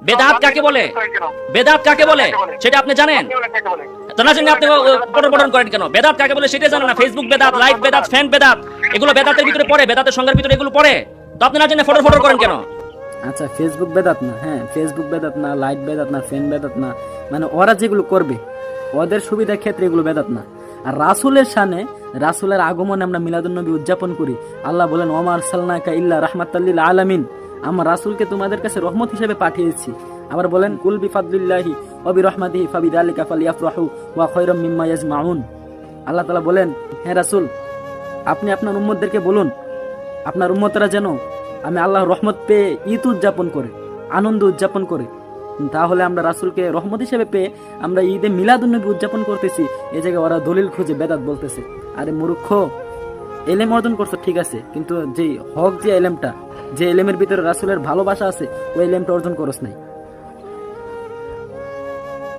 বেদাত কাকে বলে? বেদাত কাকে বলে সেটা আপনি জানেন? তো না জানি আপনি পটন করেন কেন? বেদাত কাকে বলে সেটা জানেন না? ফেসবুক বেদাত, লাইভ বেদাত, ফ্যান বেদাত, এগুলো বেদাতের ভিতরে পড়ে, বেদাতের সংজ্ঞার ভিতরে এগুলো পড়ে। তো আপনি না জানি ফটর করেন কেন? আচ্ছা, ফেসবুক বেদাত না, হ্যাঁ ফেসবুক বেদাত না, লাইট বেদাত না, ফ্যান বেদাত না, মানে ওরা যেগুলো করবে ওদের সুবিধার ক্ষেত্রে এগুলো বেদাত না। আর রাসূলের শানে, রাসূলের আগমনে আমরা মিলাদুন্নবী উদযাপন করি। আল্লাহ বলেন ওমা আরসালনাকা ইল্লা রাহমাতাল লিল আলামিন, আমরা রাসূলকে তোমাদের কাছে রহমত হিসেবে পাঠিয়েছি। আবার বলেন কুল বিফাদলিল্লাহি ওয়া বিরহমাতিহি ফাবিযালিকা ফালইফরাহু ওয়া খায়রাম মিম্মা ইয়াজমাউন। আল্লাহ তাআলা বলেন, হে রাসূল আপনি আপনার উম্মতদেরকে বলুন, আপনার উম্মতরা যেন আমি আল্লাহর রহমত পেয়ে ঈদ উদযাপন করে, আনন্দ উদযাপন করে। তাহলে আমরা রাসূলকে রহমত হিসেবে পেয়ে আমরা ঈদে মিলাদুন্নবী উদযাপন করতেছি। এই জায়গায় ওরা দলিল খুঁজে বেদাত বলতেছে। আরে মূর্খ, এলেম অর্জন করছো ঠিক আছে, কিন্তু যে হক যে এলেমটা, যে এলেমের ভিতরে রাসূলের ভালোবাসা আছে, ওই এলেমটা অর্জন করছ নাই।